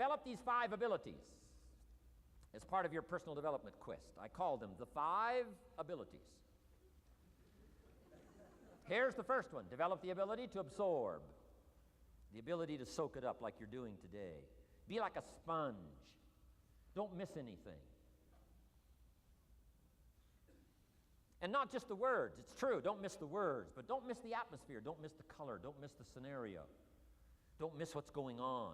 develop these 5 abilities as part of your personal development quest. I call them the 5 abilities. Here's the first one. Develop the ability to absorb, the ability to soak it up like you're doing today. Be like a sponge. Don't miss anything. And not just the words. It's true, don't miss the words, but don't miss the atmosphere. Don't miss the color. Don't miss the scenario. Don't miss what's going on.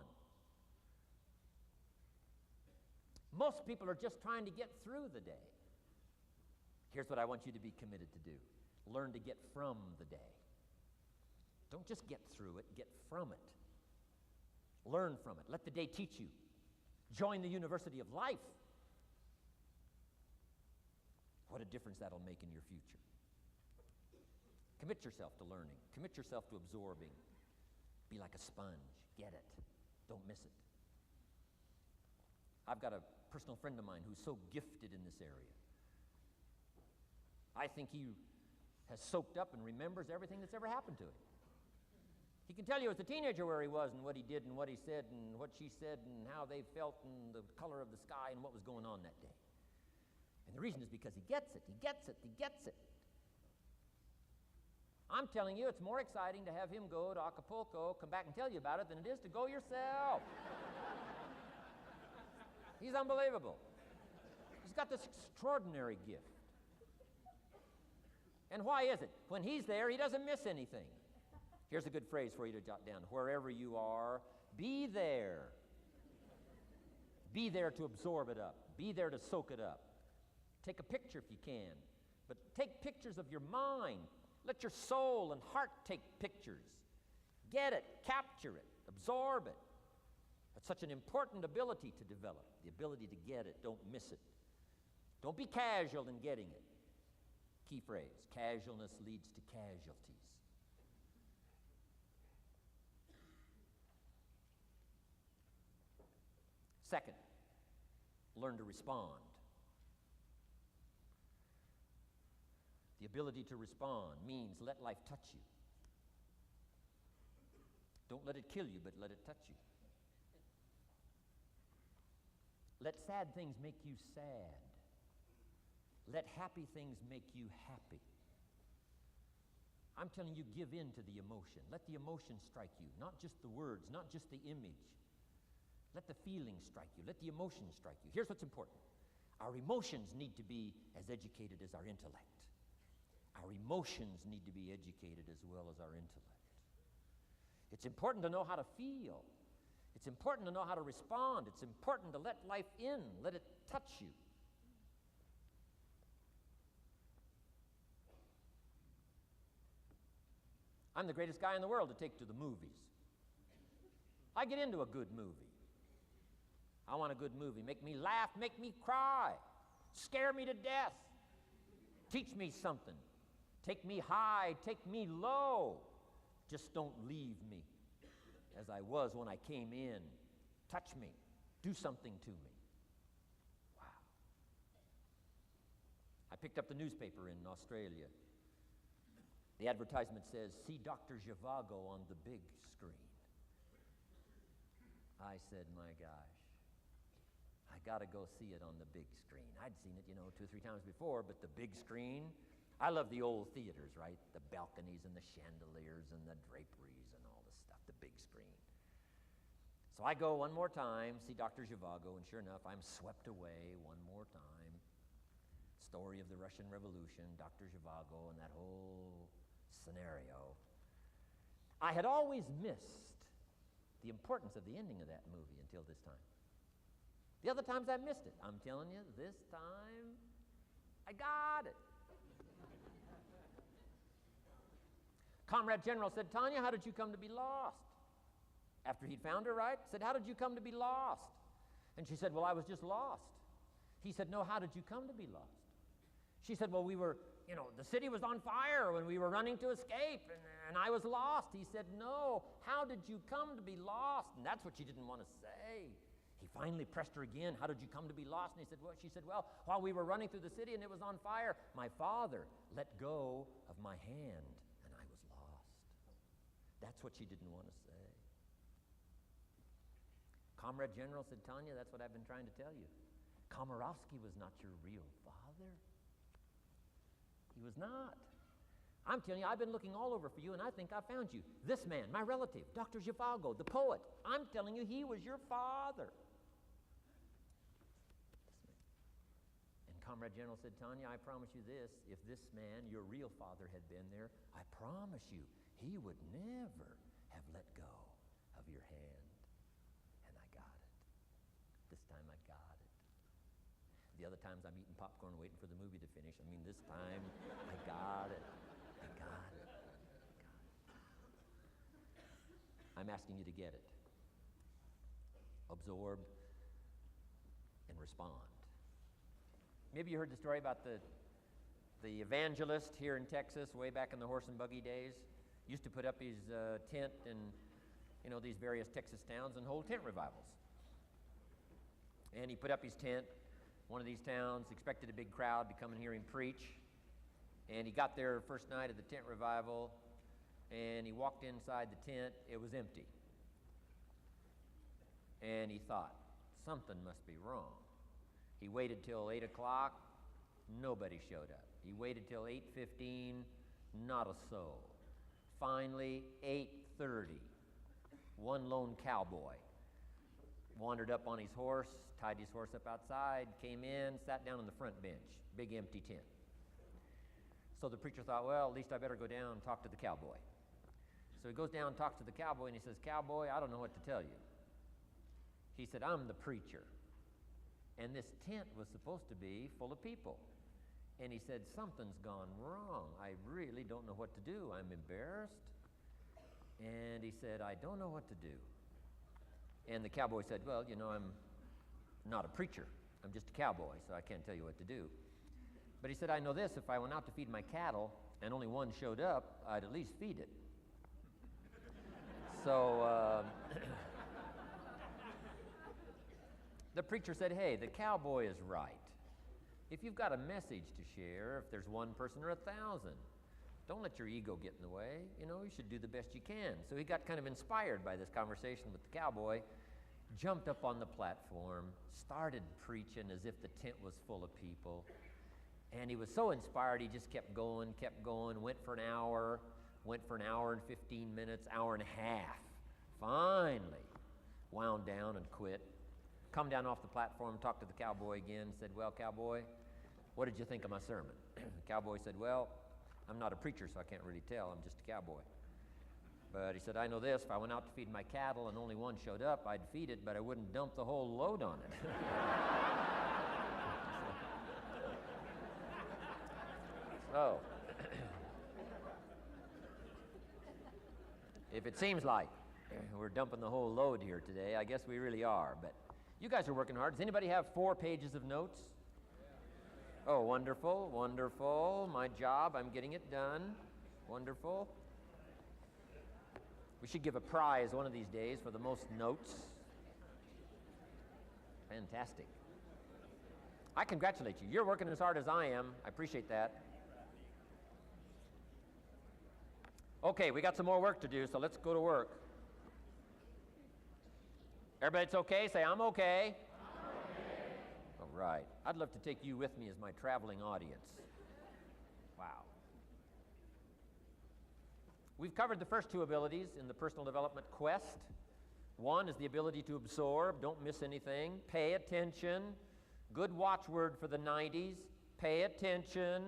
Most people are just trying to get through the day. Here's what I want you to be committed to do. Learn to get from the day. Don't just get through it, get from it. Learn from it. Let the day teach you. Join the University of Life. What a difference that'll make in your future. Commit yourself to learning. Commit yourself to absorbing. Be like a sponge. Get it. Don't miss it. I've got a personal friend of mine who's so gifted in this area. I think he has soaked up and remembers everything that's ever happened to him. He can tell you as a teenager where he was and what he did and what he said and what she said and how they felt and the color of the sky and what was going on that day. And the reason is because he gets it. He gets it. He gets it. I'm telling you, it's more exciting to have him go to Acapulco, come back and tell you about it, than it is to go yourself. He's unbelievable. He's got this extraordinary gift. And why is it? When he's there, he doesn't miss anything. Here's a good phrase for you to jot down. Wherever you are, be there. Be there to absorb it up. Be there to soak it up. Take a picture if you can, but take pictures of your mind. Let your soul and heart take pictures. Get it, capture it, absorb it. That's such an important ability to develop, the ability to get it. Don't miss it. Don't be casual in getting it. Key phrase, casualness leads to casualties. Second, learn to respond. The ability to respond means let life touch you. Don't let it kill you, but let it touch you. Let sad things make you sad. Let happy things make you happy. I'm telling you, give in to the emotion. Let the emotion strike you, not just the words, not just the image. Let the feeling strike you. Let the emotion strike you. Here's what's important. Our emotions need to be as educated as our intellect. Our emotions need to be educated as well as our intellect. It's important to know how to feel. It's important to know how to respond. It's important to let life in, let it touch you. I'm the greatest guy in the world to take to the movies. I get into a good movie. I want a good movie. Make me laugh, make me cry, scare me to death, teach me something. Take me high, take me low. Just don't leave me as I was when I came in. Touch me. Do something to me. Wow. I picked up the newspaper in Australia. The advertisement says, see Dr. Zhivago on the big screen. I said, my gosh, I got to go see it on the big screen. I'd seen it, 2 or 3 times before, but the big screen, I love the old theaters, right? The balconies and the chandeliers and the draperies and all this stuff, the big screen. So I go one more time, see Dr. Zhivago, and sure enough, I'm swept away one more time. Story of the Russian Revolution, Dr. Zhivago, and that whole scenario. I had always missed the importance of the ending of that movie until this time. The other times I missed it. I'm telling you, this time, I got it. Comrade General said, Tanya, how did you come to be lost? After he'd found her, right? Said, how did you come to be lost? And she said, well, I was just lost. He said, no, how did you come to be lost? She said, well, we were, the city was on fire when we were running to escape, and I was lost. He said, no, how did you come to be lost? And that's what she didn't want to say. He finally pressed her again, how did you come to be lost? And she said, well, while we were running through the city and it was on fire, my father let go of my hand and I was lost. That's what she didn't want to say. Comrade General said, Tanya, that's what I've been trying to tell you. Komarovsky was not your real father. He was not. I'm telling you, I've been looking all over for you, and I think I found you. This man, my relative, Dr. Zhivago, the poet, I'm telling you, he was your father. And Comrade General said, Tanya, I promise you this, if this man, your real father, had been there, I promise you, he would never have let go of your hand. And I got it. This time I got it. The other times I'm eating popcorn waiting for the movie to finish. I mean, this time I got it. I got it. I'm asking you to get it. Absorb and respond. Maybe you heard the story about the evangelist here in Texas way back in the horse and buggy days. Used to put up his tent in, these various Texas towns and hold tent revivals. And he put up his tent, one of these towns, expected a big crowd to come and hear him preach. And he got there first night of the tent revival, and he walked inside the tent. It was empty. And he thought, something must be wrong. He waited till 8 o'clock. Nobody showed up. He waited till 8:15. Not a soul. Finally, 8:30. One lone cowboy wandered up on his horse, tied his horse up outside, came in, sat down on the front bench, big empty tent. So the preacher thought, well, at least I better go down and talk to the cowboy. So he goes down and talks to the cowboy, and he says, Cowboy, I don't know what to tell you. He said, I'm the preacher, and this tent was supposed to be full of people. And he said, something's gone wrong. I really don't know what to do. I'm embarrassed. And he said, I don't know what to do. And the cowboy said, well, I'm not a preacher. I'm just a cowboy, so I can't tell you what to do. But he said, I know this, if I went out to feed my cattle and only one showed up, I'd at least feed it. So the preacher said, hey, the cowboy is right. If you've got a message to share, if there's one person or 1,000, don't let your ego get in the way. You should do the best you can. So he got kind of inspired by this conversation with the cowboy, jumped up on the platform, started preaching as if the tent was full of people. And he was so inspired, he just kept going, went for an hour and 15 minutes, hour and a half. Finally, wound down and quit. Come down off the platform, talked to the cowboy again, said, well, cowboy, what did you think of my sermon? The cowboy said, well, I'm not a preacher, so I can't really tell. I'm just a cowboy. But he said, I know this, if I went out to feed my cattle and only one showed up, I'd feed it, but I wouldn't dump the whole load on it. So, if it seems like we're dumping the whole load here today, I guess we really are. But you guys are working hard. Does anybody have 4 pages of notes? Oh, wonderful, wonderful. My job, I'm getting it done. Wonderful. We should give a prize one of these days for the most notes. Fantastic. I congratulate you. You're working as hard as I am. I appreciate that. Okay, we got some more work to do, so let's go to work. Everybody's okay? Say, I'm okay. I'm okay. All right. I'd love to take you with me as my traveling audience. Wow. We've covered the first 2 abilities in the personal development quest. One is the ability to absorb, don't miss anything, pay attention. Good watchword for the 90s, pay attention.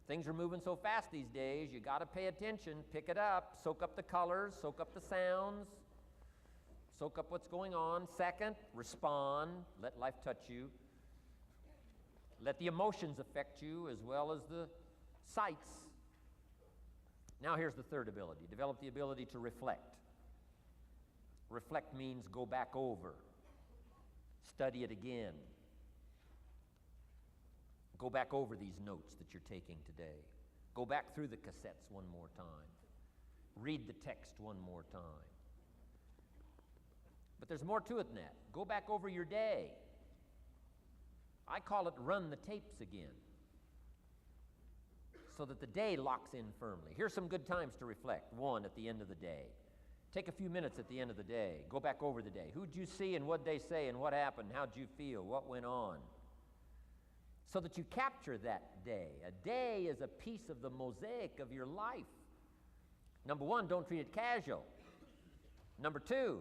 Things are moving so fast these days, you got to pay attention, pick it up, soak up the colors, soak up the sounds, soak up what's going on. Second, respond, let life touch you. Let the emotions affect you as well as the sights. Now here's the third ability. Develop the ability to reflect. Reflect means go back over, study it again. Go back over these notes that you're taking today. Go back through the cassettes one more time. Read the text one more time. But there's more to it than that. Go back over your day. I call it run the tapes again, so that the day locks in firmly. Here's some good times to reflect. 1, at the end of the day. Take a few minutes at the end of the day. Go back over the day. Who'd you see and what'd they say and what happened? How'd you feel? What went on? So that you capture that day. A day is a piece of the mosaic of your life. Number one, don't treat it casual. Number two,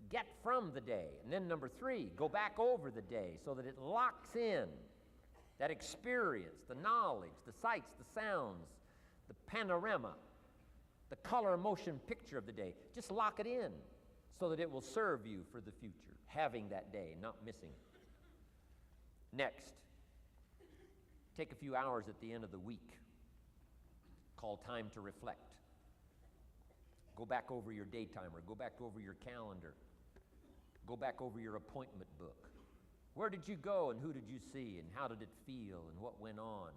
get from the day. And then number three, go back over the day so that it locks in that experience, the knowledge, the sights, the sounds, the panorama, the color motion picture of the day. Just lock it in so that it will serve you for the future, having that day, not missing it. Next, take a few hours at the end of the week, called time to reflect. Go back over your day timer, go back over your calendar, go back over your appointment book. Where did you go and who did you see and how did it feel and what went on?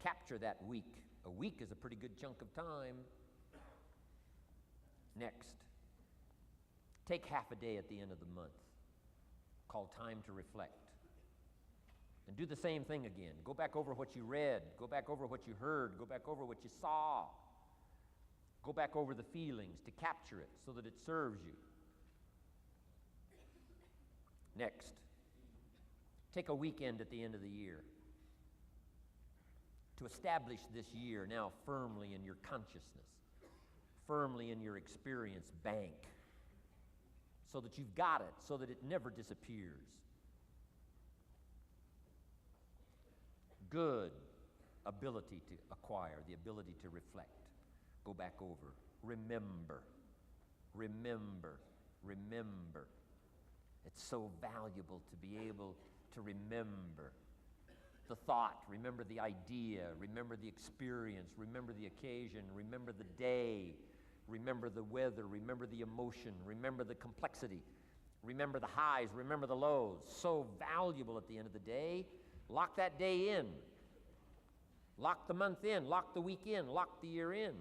Capture that week. A week is a pretty good chunk of time. Next, take half a day at the end of the month, called time to reflect. And do the same thing again. Go back over what you read, go back over what you heard, go back over what you saw. Go back over the feelings to capture it so that it serves you. Next, take a weekend at the end of the year to establish this year now firmly in your consciousness, firmly in your experience bank, so that you've got it, so that it never disappears. Good ability to acquire, the ability to reflect. Go back over. Remember, remember, remember. It's so valuable to be able to remember the thought, remember the idea, remember the experience, remember the occasion, remember the day, remember the weather, remember the emotion, remember the complexity, remember the highs, remember the lows. So valuable at the end of the day. Lock that day in. Lock the month in, lock the week in, lock the year in.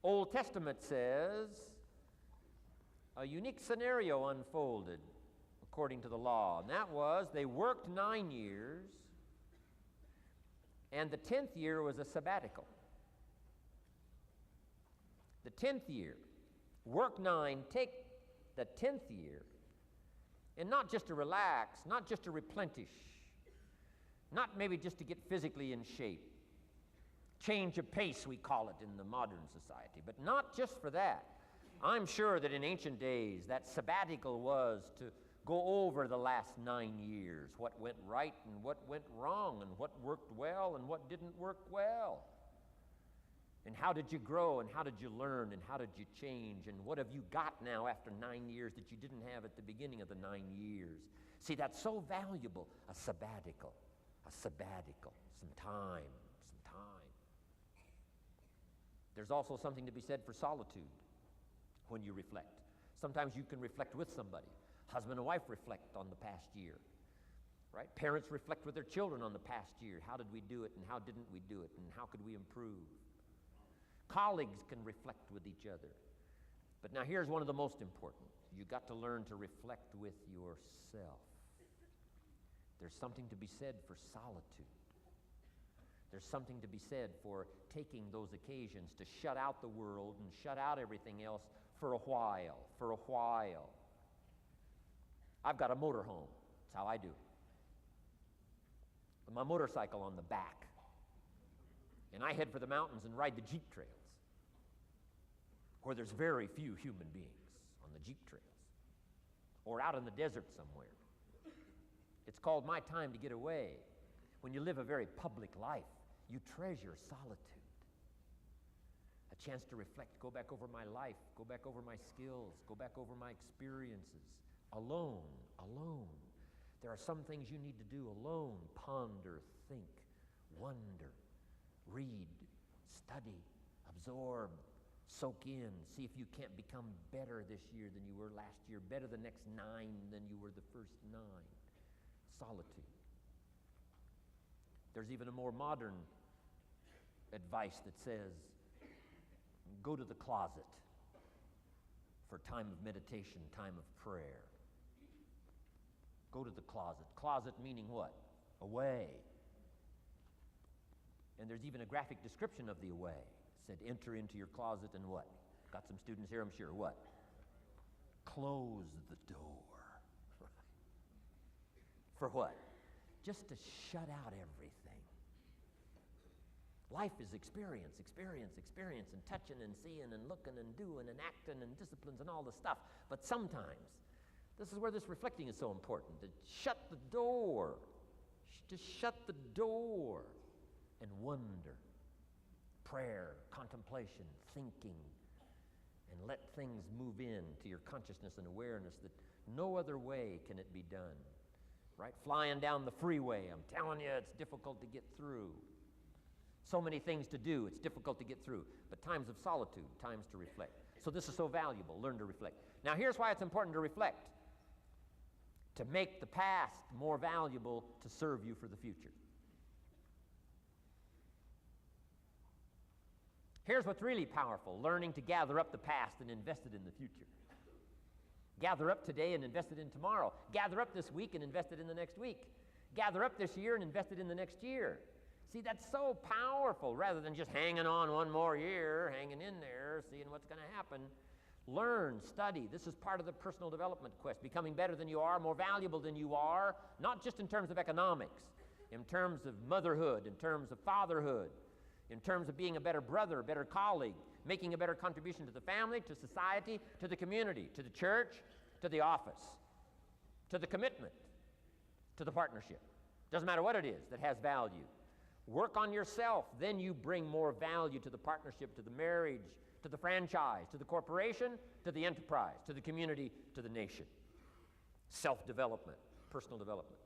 Old Testament says a unique scenario unfolded according to the law, and that was they worked 9 years, and the 10th year was a sabbatical. The 10th year, work 9, take the 10th year, and not just to relax, not just to replenish, not maybe just to get physically in shape. Change of pace, we call it in the modern society, but not just for that. I'm sure that in ancient days, that sabbatical was to go over the last 9 years, what went right and what went wrong, and what worked well and what didn't work well. And how did you grow, and how did you learn, and how did you change, and what have you got now after 9 years that you didn't have at the beginning of the 9 years? See, that's so valuable, a sabbatical, some time. There's also something to be said for solitude when you reflect. Sometimes you can reflect with somebody. Husband and wife reflect on the past year, right? Parents reflect with their children on the past year. How did we do it, and how didn't we do it, and how could we improve? Colleagues can reflect with each other. But now here's one of the most important. You got to learn to reflect with yourself. There's something to be said for solitude. There's something to be said for taking those occasions to shut out the world and shut out everything else for a while. I've got a motorhome. That's how I do it. With my motorcycle on the back. And I head for the mountains and ride the Jeep trails, where there's very few human beings on the Jeep trails, or out in the desert somewhere. It's called my time to get away. When you live a very public life, you treasure solitude. A chance to reflect, go back over my life, go back over my skills, go back over my experiences. Alone. There are some things you need to do alone. Ponder, think, wonder, read, study, absorb, soak in. See if you can't become better this year than you were last year, better the next 9 than you were the first 9. Solitude. There's even a more modern advice that says, go to the closet for time of meditation, time of prayer. Go to the closet. Closet meaning what? Away. And there's even a graphic description of the away. It said, enter into your closet and what? Got some students here, I'm sure. What? Close the door. For what? Just to shut out everything. Life is experience, experience, experience, and touching and seeing and looking and doing and acting and disciplines and all the stuff. But sometimes, this is where this reflecting is so important, to shut the door. Just shut the door and wonder. Prayer, contemplation, thinking, and let things move in to your consciousness and awareness that no other way can it be done. Right? Flying down the freeway, I'm telling you, it's difficult to get through. So many things to do, it's difficult to get through. But times of solitude, times to reflect. So this is so valuable, learn to reflect. Now here's why it's important to reflect. To make the past more valuable to serve you for the future. Here's what's really powerful, learning to gather up the past and invest it in the future. Gather up today and invest it in tomorrow. Gather up this week and invest it in the next week. Gather up this year and invest it in the next year. See, that's so powerful, rather than just hanging on one more year, hanging in there, seeing what's going to happen. Learn, study. This is part of the personal development quest, becoming better than you are, more valuable than you are, not just in terms of economics, in terms of motherhood, in terms of fatherhood, in terms of being a better brother, a better colleague, making a better contribution to the family, to society, to the community, to the church, to the office, to the commitment, to the partnership. Doesn't matter what it is that has value. Work on yourself, then you bring more value to the partnership, to the marriage, to the franchise, to the corporation, to the enterprise, to the community, to the nation. Self-development, personal development.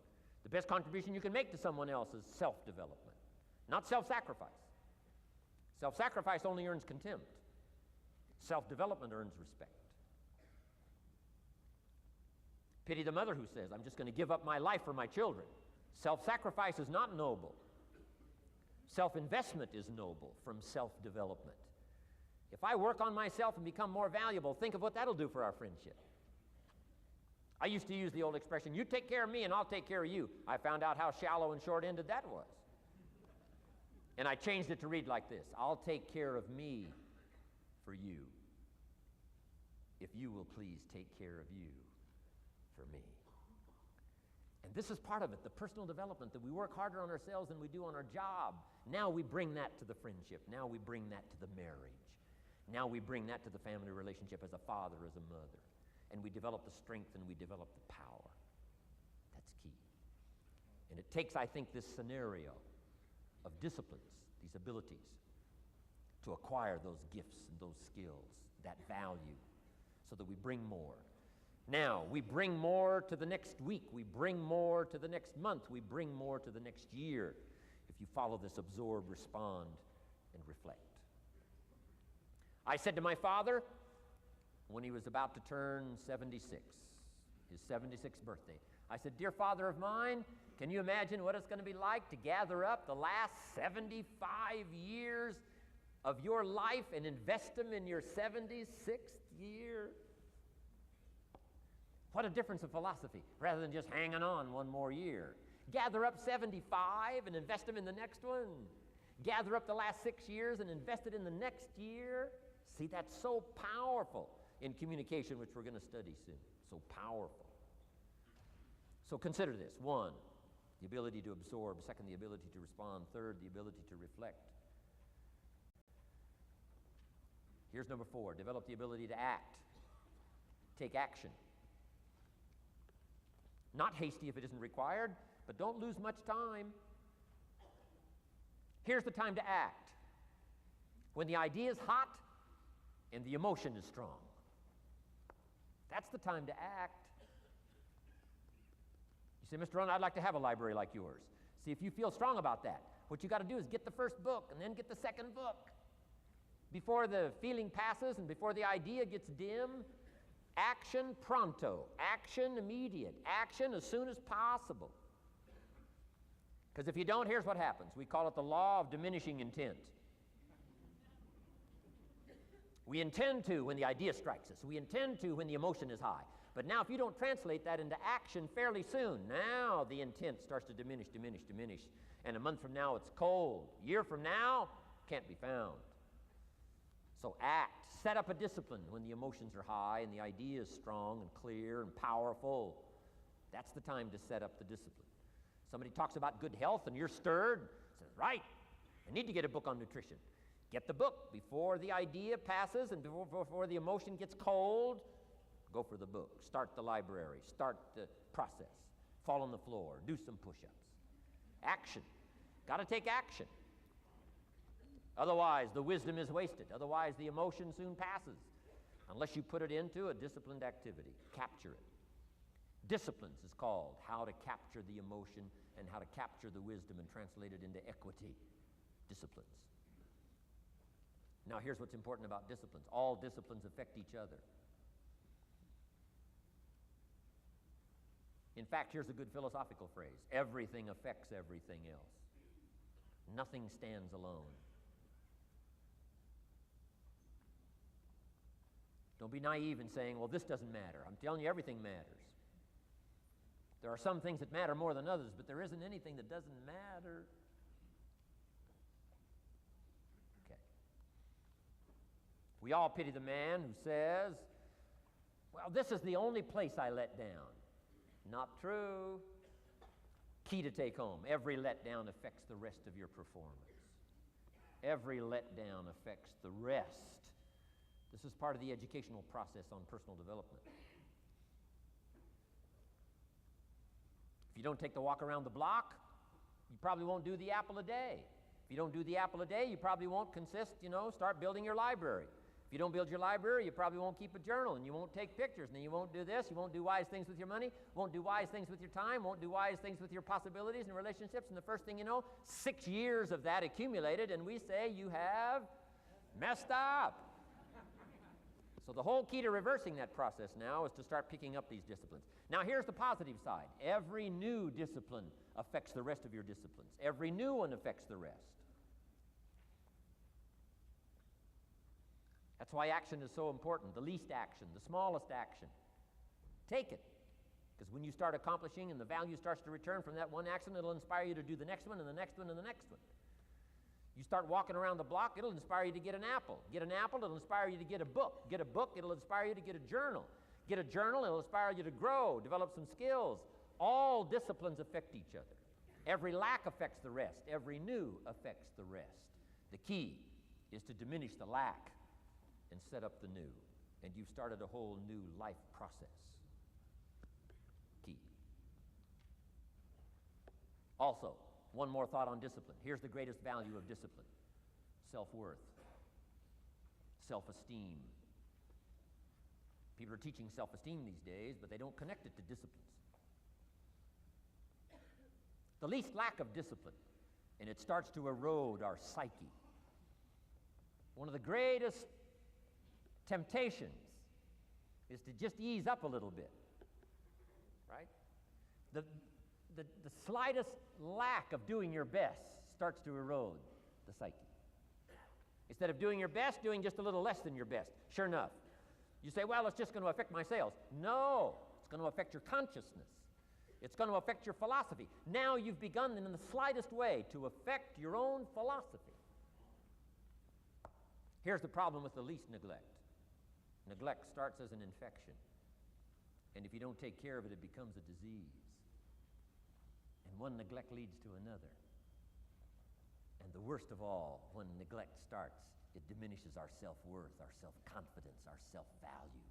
The best contribution you can make to someone else is self-development, not self-sacrifice. Self-sacrifice only earns contempt. Self-development earns respect. Pity the mother who says, I'm just going to give up my life for my children. Self-sacrifice is not noble. Self-investment is noble from self-development. If I work on myself and become more valuable, think of what that'll do for our friendship. I used to use the old expression, you take care of me and I'll take care of you. I found out how shallow and short-ended that was. And I changed it to read like this, I'll take care of me for you, if you will please take care of you for me. And this is part of it, the personal development, that we work harder on ourselves than we do on our job. Now we bring that to the friendship. Now we bring that to the marriage. Now we bring that to the family relationship as a father, as a mother. And we develop the strength and we develop the power. That's key. And it takes, I think, this scenario of disciplines, these abilities, to acquire those gifts and those skills, that value, so that we bring more. Now, we bring more to the next week. We bring more to the next month. We bring more to the next year if you follow this absorb, respond, and reflect. I said to my father when he was about to turn 76, his 76th birthday, I said, dear father of mine, can you imagine what it's going to be like to gather up the last 75 years of your life and invest them in your 76th year? What a difference of philosophy, rather than just hanging on one more year. Gather up 75 and invest them in the next one. Gather up the last 6 years and invest it in the next year. See, that's so powerful in communication, which we're going to study soon. So powerful. So consider this. 1, the ability to absorb. 2nd, the ability to respond. 3rd, the ability to reflect. Here's number 4. Develop the ability to act. Take action. Not hasty if it isn't required, but don't lose much time. Here's the time to act. When the idea is hot and the emotion is strong. That's the time to act. You say, Mr. Rohn, I'd like to have a library like yours. See, if you feel strong about that, what you got to do is get the first book and then get the second book. Before the feeling passes and before the idea gets dim, action pronto, action immediate, action as soon as possible. Because if you don't, here's what happens. We call it the law of diminishing intent. We intend to when the idea strikes us. We intend to when the emotion is high. But now if you don't translate that into action fairly soon, now the intent starts to diminish. And a month from now it's cold. A year from now, can't be found. So act. Set up a discipline when the emotions are high and the idea is strong and clear and powerful. That's the time to set up the discipline. Somebody talks about good health and you're stirred. Says, right, I need to get a book on nutrition. Get the book before the idea passes and before the emotion gets cold. Go for the book. Start the library. Start the process. Fall on the floor. Do some push-ups. Action. Got to take action. Otherwise, the wisdom is wasted. Otherwise, the emotion soon passes. Unless you put it into a disciplined activity. Capture it. Disciplines is called how to capture the emotion and how to capture the wisdom and translate it into equity. Disciplines. Now, here's what's important about disciplines. All disciplines affect each other. In fact, here's a good philosophical phrase. Everything affects everything else. Nothing stands alone. Don't be naive in saying, well, this doesn't matter. I'm telling you, everything matters. There are some things that matter more than others, but there isn't anything that doesn't matter. Okay. We all pity the man who says, well, this is the only place I let down. Not true. Key to take home. Every letdown affects the rest of your performance. Every letdown affects the rest. This is part of the educational process on personal development. If you don't take the walk around the block, you probably won't do the apple a day. If you don't do the apple a day, you probably won't start building your library. If you don't build your library, you probably won't keep a journal, and you won't take pictures, and then you won't do this, you won't do wise things with your money, won't do wise things with your time, won't do wise things with your possibilities and relationships, and the first thing you know, 6 years of that accumulated, and we say you have messed up. So the whole key to reversing that process now is to start picking up these disciplines. Now here's the positive side. Every new discipline affects the rest of your disciplines. Every new one affects the rest. That's why action is so important. The least action, the smallest action. Take it. Because when you start accomplishing and the value starts to return from that one action, it'll inspire you to do the next one and the next one and the next one. You start walking around the block, it'll inspire you to get an apple. Get an apple, it'll inspire you to get a book. Get a book, it'll inspire you to get a journal. Get a journal, it'll inspire you to grow, develop some skills. All disciplines affect each other. Every lack affects the rest. Every new affects the rest. The key is to diminish the lack and set up the new. And you've started a whole new life process. Key. Also, one more thought on discipline. Here's the greatest value of discipline. Self-worth. Self-esteem. People are teaching self-esteem these days, but they don't connect it to disciplines. The least lack of discipline, and it starts to erode our psyche. One of the greatest temptations is to just ease up a little bit, right? The slightest lack of doing your best starts to erode the psyche. Instead of doing your best, doing just a little less than your best. Sure enough, you say, well, it's just going to affect my sales. No, it's going to affect your consciousness. It's going to affect your philosophy. Now you've begun in the slightest way to affect your own philosophy. Here's the problem with the least neglect. Neglect starts as an infection. And if you don't take care of it, it becomes a disease. And one neglect leads to another. And the worst of all, when neglect starts, it diminishes our self-worth, our self-confidence, our self-value.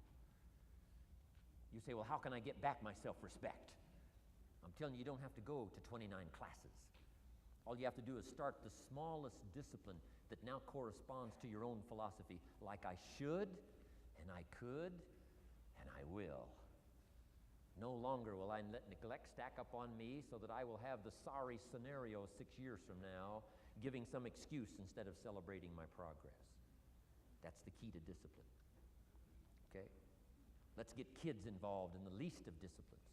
You say, well, how can I get back my self-respect? I'm telling you, you don't have to go to 29 classes. All you have to do is start the smallest discipline that now corresponds to your own philosophy, like I should, and I could, and I will. No longer will I let neglect stack up on me so that I will have the sorry scenario 6 years from now, giving some excuse instead of celebrating my progress. That's the key to discipline. Okay? Let's get kids involved in the least of disciplines.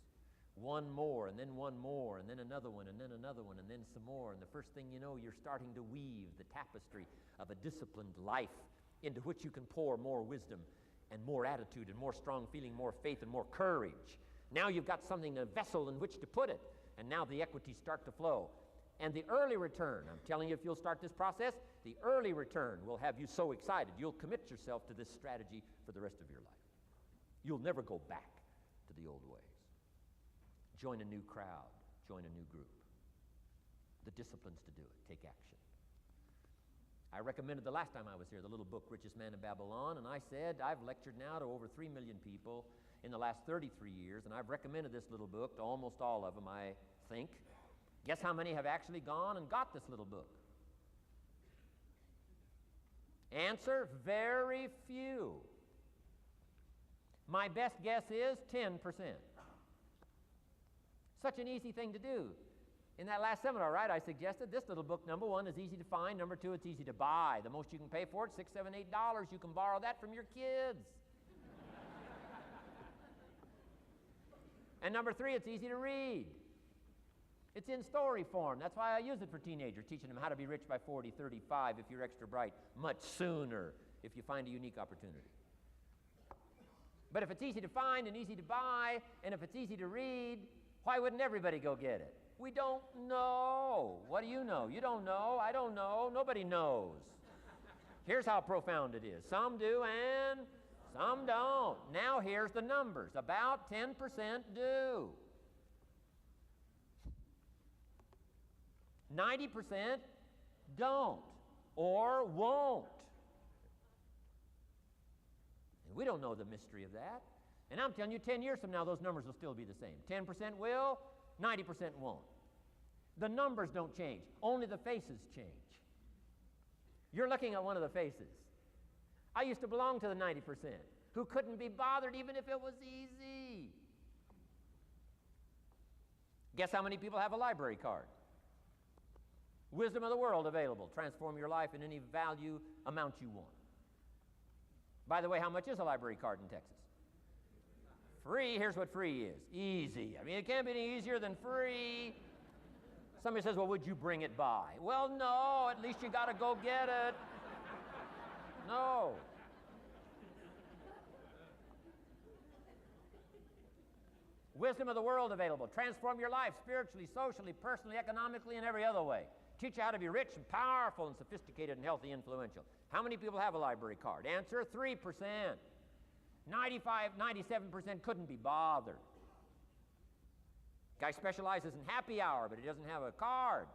One more, and then one more, and then another one, and then another one, and then some more. And the first thing you know, you're starting to weave the tapestry of a disciplined life into which you can pour more wisdom and more attitude and more strong feeling, more faith and more courage. Now you've got something, a vessel in which to put it, and now the equities start to flow. And the early return, I'm telling you, if you'll start this process, the early return will have you so excited, you'll commit yourself to this strategy for the rest of your life. You'll never go back to the old ways. Join a new crowd, join a new group. The disciplines to do it, take action. I recommended the last time I was here the little book, Richest Man in Babylon, and I said I've lectured now to over 3 million people in the last 33 years, and I've recommended this little book to almost all of them, I think. Guess how many have actually gone and got this little book? Answer, very few. My best guess is 10%. Such an easy thing to do. In that last seminar, right, I suggested this little book, number one, is easy to find. Number two, it's easy to buy. The most you can pay for it, $6, $7, $8. You can borrow that from your kids. And number three, it's easy to read. It's in story form. That's why I use it for teenagers, teaching them how to be rich by 40, 35 if you're extra bright, much sooner if you find a unique opportunity. But if it's easy to find and easy to buy, and if it's easy to read, why wouldn't everybody go get it? We don't know. What do you know? You don't know. I don't know. Nobody knows. Here's how profound it is. Some do and some don't. Now here's the numbers. About 10% do. 90% don't or won't. And we don't know the mystery of that. And I'm telling you, 10 years from now, those numbers will still be the same. 10% will, 90% won't. The numbers don't change. Only the faces change. You're looking at one of the faces. I used to belong to the 90% who couldn't be bothered even if it was easy. Guess how many people have a library card? Wisdom of the world available. Transform your life in any value amount you want. By the way, how much is a library card in Texas? Free. Here's what free is. Easy. I mean, it can't be any easier than free. Somebody says, well, would you bring it by? Well, no. At least you got to go get it. No. Wisdom of the world available. Transform your life spiritually, socially, personally, economically, and every other way. Teach you how to be rich and powerful and sophisticated and healthy, influential. How many people have a library card? Answer, 3%. 95, 97% couldn't be bothered. Guy specializes in happy hour, but he doesn't have a card.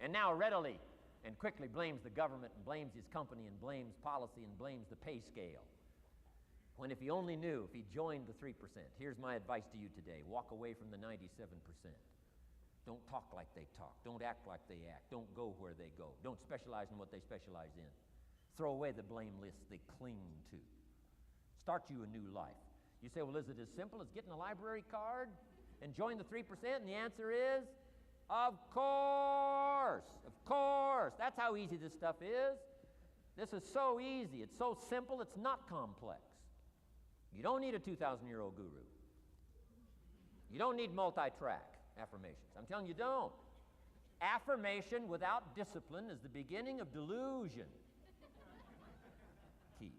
And now readily and quickly blames the government and blames his company and blames policy and blames the pay scale. When if he only knew, if he joined the 3%, here's my advice to you today. Walk away from the 97%. Don't talk like they talk. Don't act like they act. Don't go where they go. Don't specialize in what they specialize in. Throw away the blame lists they cling to. Start you a new life. You say, well, is it as simple as getting a library card and join the 3%? And the answer is, of course. Of course. That's how easy this stuff is. This is so easy. It's so simple. It's not complex. You don't need a 2,000-year-old guru. You don't need multi-track affirmations. I'm telling you, don't. Affirmation without discipline is the beginning of delusion. Key.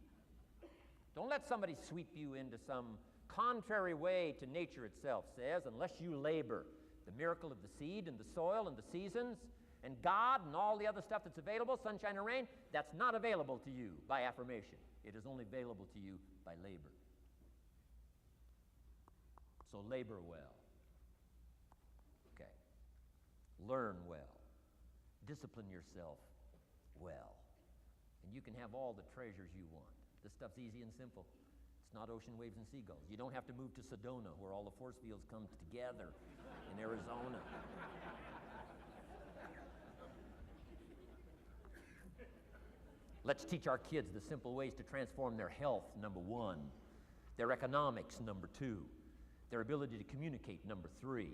Don't let somebody sweep you into some contrary way to nature itself says, unless you labor. The miracle of the seed and the soil and the seasons and God and all the other stuff that's available, sunshine and rain, that's not available to you by affirmation. It is only available to you by labor. So labor well. Okay. Learn well. Discipline yourself well. And you can have all the treasures you want. This stuff's easy and simple. It's not ocean waves and seagulls. You don't have to move to Sedona where all the force fields come together in Arizona. Let's teach our kids the simple ways to transform their health, number one. Their economics, number two. Their ability to communicate, number three.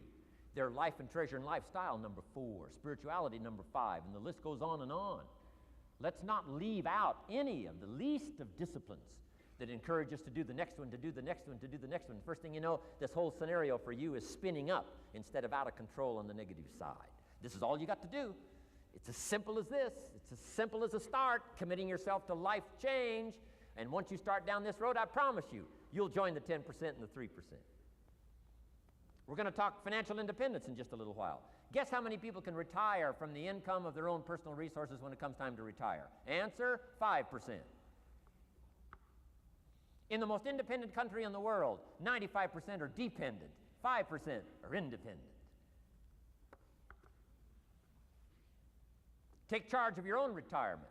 Their life and treasure and lifestyle, number four. Spirituality, number five. And the list goes on and on. Let's not leave out any of the least of disciplines that encourage us to do the next one, to do the next one, to do the next one. First thing you know, this whole scenario for you is spinning up instead of out of control on the negative side. This is all you got to do. It's as simple as this. It's as simple as a start, committing yourself to life change. And once you start down this road, I promise you, you'll join the 10% and the 3%. We're going to talk financial independence in just a little while. Guess how many people can retire from the income of their own personal resources when it comes time to retire? Answer, 5%. In the most independent country in the world, 95% are dependent, 5% are independent. Take charge of your own retirement.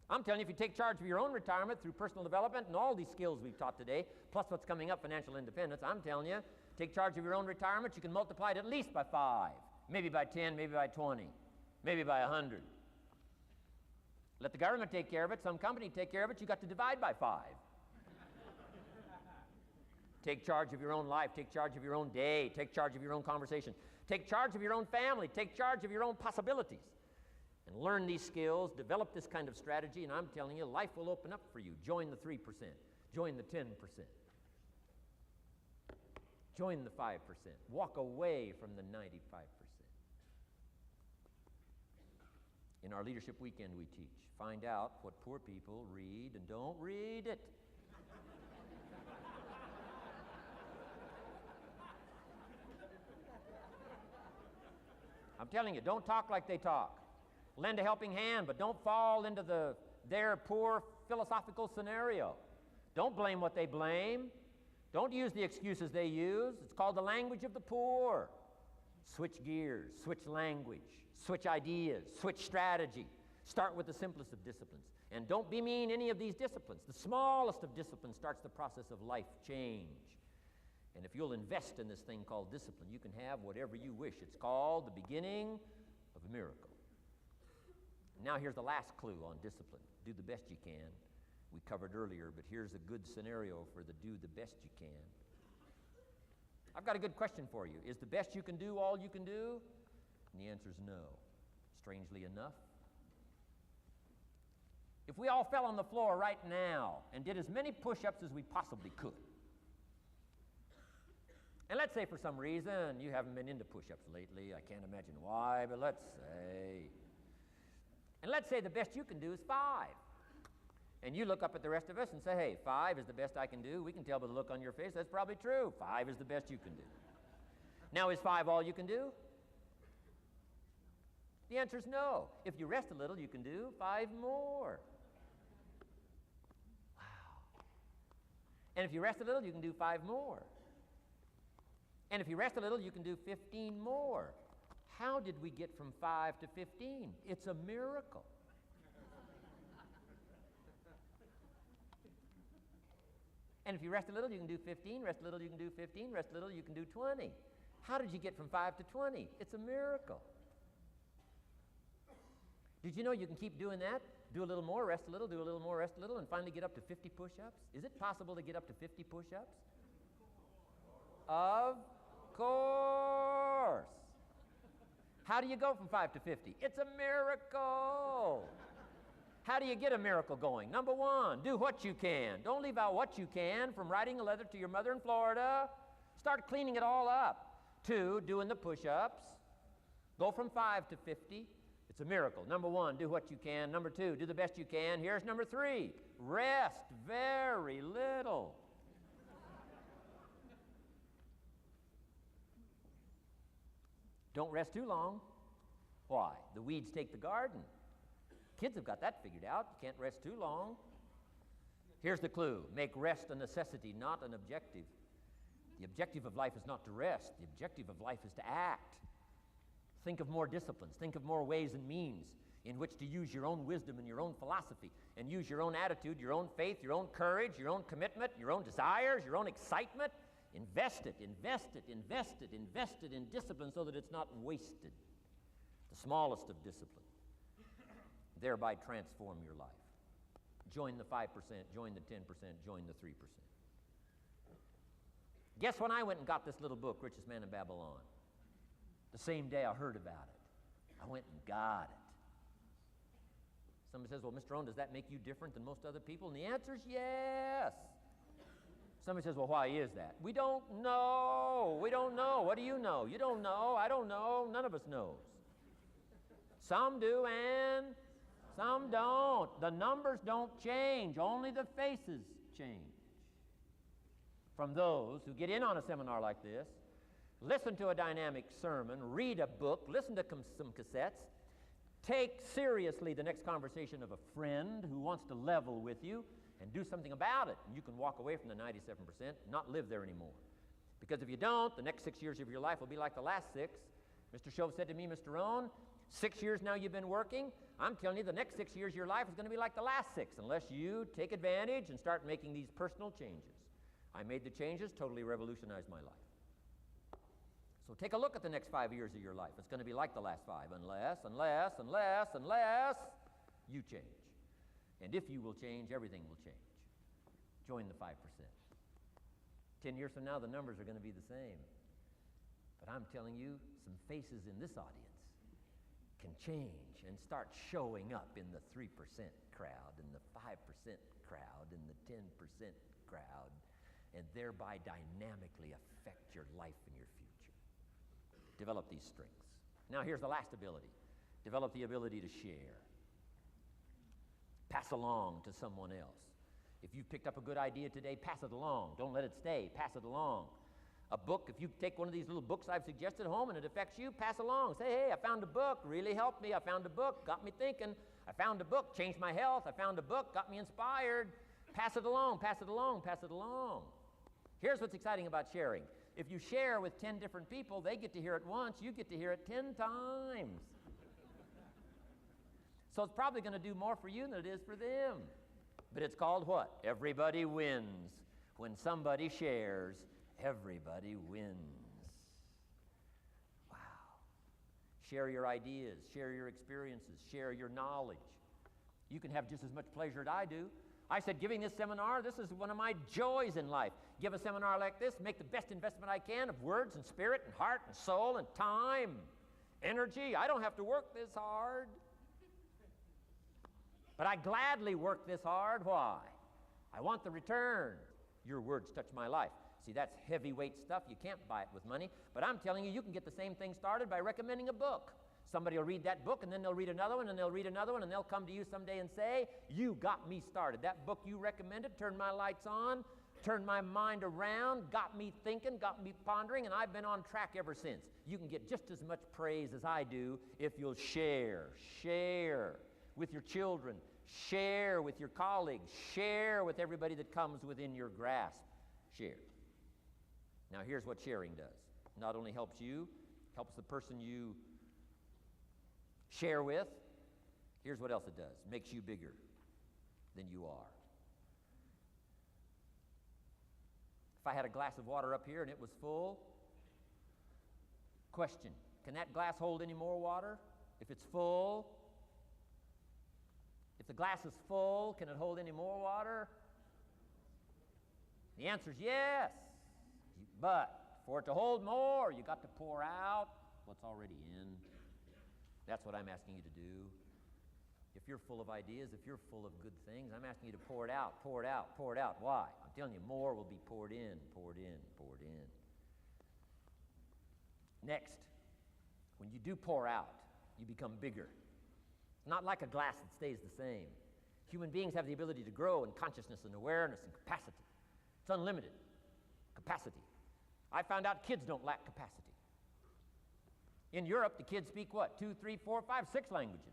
I'm telling you, if you take charge of your own retirement through personal development and all these skills we've taught today, plus what's coming up, financial independence, I'm telling you, take charge of your own retirement, you can multiply it at least by 5, maybe by 10, maybe by 20, maybe by 100. Let the government take care of it, some company take care of it, you got to divide by 5. Take charge of your own life, take charge of your own day, take charge of your own conversation, take charge of your own family, take charge of your own possibilities. And learn these skills, develop this kind of strategy, and I'm telling you, life will open up for you. Join the 3%, join the 10%, join the 5%, walk away from the 95%. In our Leadership Weekend we teach, find out what poor people read and don't read it. I'm telling you, don't talk like they talk. Lend a helping hand, but don't fall into their poor philosophical scenario. Don't blame what they blame. Don't use the excuses they use. It's called the language of the poor. Switch gears, switch language, switch ideas, switch strategy. Start with the simplest of disciplines. And don't bemean any of these disciplines. The smallest of disciplines starts the process of life change. And if you'll invest in this thing called discipline, you can have whatever you wish. It's called the beginning of a miracle. Now here's the last clue on discipline. Do the best you can. We covered earlier, but here's a good scenario for the do the best you can. I've got a good question for you. Is the best you can do all you can do? And the answer is no. Strangely enough. If we all fell on the floor right now and did as many push-ups as we possibly could, and let's say for some reason you haven't been into push-ups lately, I can't imagine why, but let's say, and let's say the best you can do is 5. And you look up at the rest of us and say, hey, 5 is the best I can do. We can tell by the look on your face that's probably true. 5 is the best you can do. Now, is 5 all you can do? The answer is no. If you rest a little, you can do 5 more. Wow. And if you rest a little, you can do 5 more. And if you rest a little, you can do 15 more. How did we get from 5 to 15? It's a miracle. And if you rest a little, you can do 15, rest a little, you can do 15, rest a little, you can do 20. How did you get from 5 to 20? It's a miracle. Did you know you can keep doing that? Do a little more, rest a little, do a little more, rest a little, and finally get up to 50 push-ups? Is it possible to get up to 50 push-ups? Of course. How do you go from 5 to 50? It's a miracle. How do you get a miracle going? Number 1, do what you can. Don't leave out what you can, from writing a letter to your mother in Florida. Start cleaning it all up. 2, doing the push-ups. Go from 5 to 50. It's a miracle. Number 1, do what you can. Number 2, do the best you can. Here's number 3, rest very little. Don't rest too long. Why? The weeds take the garden. Kids have got that figured out. You can't rest too long. Here's the clue. Make rest a necessity, not an objective. The objective of life is not to rest. The objective of life is to act. Think of more disciplines. Think of more ways and means in which to use your own wisdom and your own philosophy, and use your own attitude, your own faith, your own courage, your own commitment, your own desires, your own excitement. Invest it, invest it, invest it, invest it in discipline so that it's not wasted. The smallest of discipline. Thereby transform your life. Join the 5%, join the 10%, join the 3%. Guess when I went and got this little book, Richest Man in Babylon? The same day I heard about it. I went and got it. Somebody says, well, Mr. Rohn, does that make you different than most other people? And the answer is yes. Somebody says, well, why is that? We don't know. We don't know. What do you know? You don't know. I don't know. None of us knows. Some do and some don't. The numbers don't change. Only the faces change. from those who get in on a seminar like this, listen to a dynamic sermon, read a book, listen to some cassettes, take seriously the next conversation of a friend who wants to level with you, and do something about it. And you can walk away from the 97%, not live there anymore. Because if you don't, the next 6 years of your life will be like the last 6. Mr. Shove said to me, Mr. Rohn, 6 years now you've been working. I'm telling you, the next 6 years of your life is going to be like the last 6, unless you take advantage and start making these personal changes. I made the changes, totally revolutionized my life. So take a look at the next 5 years of your life. It's going to be like the last 5, unless you change. And if you will change, everything will change. Join the 5%. 10 years from now, the numbers are going to be the same. But I'm telling you, some faces in this audience can change and start showing up in the 3% crowd, in the 5% crowd, in the 10% crowd, and thereby dynamically affect your life and your future. Develop these strengths. Now here's the last ability. Develop the ability to share. Pass along to someone else. If you've picked up a good idea today, pass it along. Don't let it stay. Pass it along. A book, if you take one of these little books I've suggested home and it affects you, pass along. Say, hey, I found a book, really helped me. I found a book, got me thinking. I found a book, changed my health. I found a book, got me inspired. Pass it along, pass it along, pass it along. Here's what's exciting about sharing. If you share with 10 different people, they get to hear it once, you get to hear it 10 times. So it's probably going to do more for you than it is for them. But it's called what? Everybody wins. When somebody shares, everybody wins. Wow. Share your ideas, share your experiences, share your knowledge. You can have just as much pleasure as I do. I said, giving this seminar, this is one of my joys in life. Give a seminar like this, make the best investment I can of words and spirit and heart and soul and time, energy. I don't have to work this hard. But I gladly work this hard. Why? I want the return. Your words touch my life. See, that's heavyweight stuff. You can't buy it with money. But I'm telling you, you can get the same thing started by recommending a book. Somebody will read that book, and then they'll read another one, and they'll read another one, and they'll come to you someday and say, you got me started. That book you recommended turned my lights on, turned my mind around, got me thinking, got me pondering, and I've been on track ever since. You can get just as much praise as I do if you'll share with your children, share with your colleagues, share with everybody that comes within your grasp. Share. Now here's what sharing does. Not only helps you, helps the person you share with. Here's what else it does. Makes you bigger than you are. If I had a glass of water up here and it was full, question, can that glass hold any more water? If it's full, if the glass is full, can it hold any more water? The answer is yes. But for it to hold more, you got to pour out what's already in. That's what I'm asking you to do. If you're full of ideas, if you're full of good things, I'm asking you to pour it out, pour it out, pour it out. Why? I'm telling you, more will be poured in, poured in, poured in. Next, when you do pour out, you become bigger. Not like a glass that stays the same. Human beings have the ability to grow in consciousness and awareness and capacity. It's unlimited capacity. I found out kids don't lack capacity. In Europe, the kids speak what? 2, 3, 4, 5, 6 languages.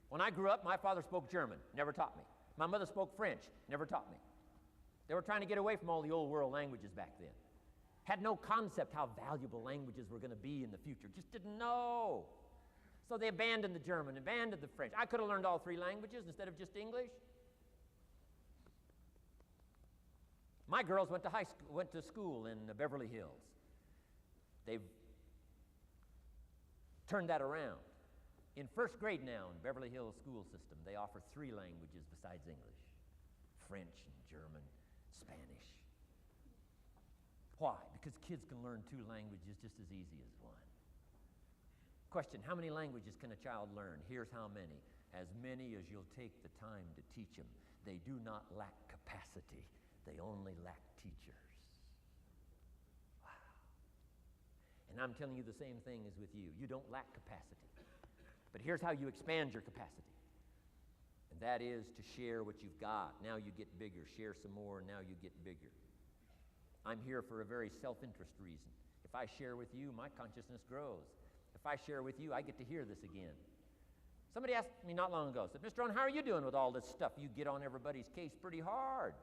When I grew up, my father spoke German, never taught me. My mother spoke French, never taught me. They were trying to get away from all the old world languages back then. Had no concept how valuable languages were going to be in the future. Just didn't know. So they abandoned the German, abandoned the French. I could have learned all 3 languages instead of just English. My girls went to school in Beverly Hills. They've turned that around. In first grade now in Beverly Hills school system, they offer 3 languages besides English: French and German, Spanish. Why? Because kids can learn 2 languages just as easy as one. Question, how many languages can a child learn? Here's how many. As many as you'll take the time to teach them. They do not lack capacity. They only lack teachers. Wow. And I'm telling you the same thing is with you. You don't lack capacity. But here's how you expand your capacity. And that is to share what you've got. Now you get bigger. Share some more, and now you get bigger. I'm here for a very self-interest reason. If I share with you, my consciousness grows. If I share with you, I get to hear this again. Somebody asked me not long ago, said, Mr. Rohn, how are you doing with all this stuff? You get on everybody's case pretty hard.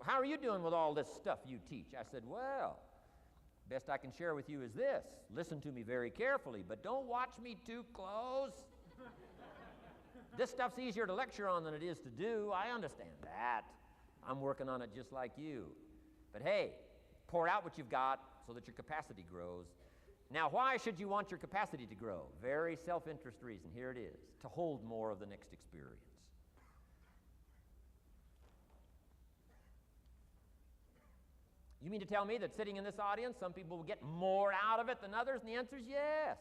How are you doing with all this stuff you teach? I said, well, best I can share with you is this. Listen to me very carefully, but don't watch me too close. This stuff's easier to lecture on than it is to do. I understand that. I'm working on it just like you. But hey, pour out what you've got so that your capacity grows. Now, why should you want your capacity to grow? Very self-interest reason. Here it is, to hold more of the next experience. You mean to tell me that sitting in this audience, some people will get more out of it than others? And the answer is yes.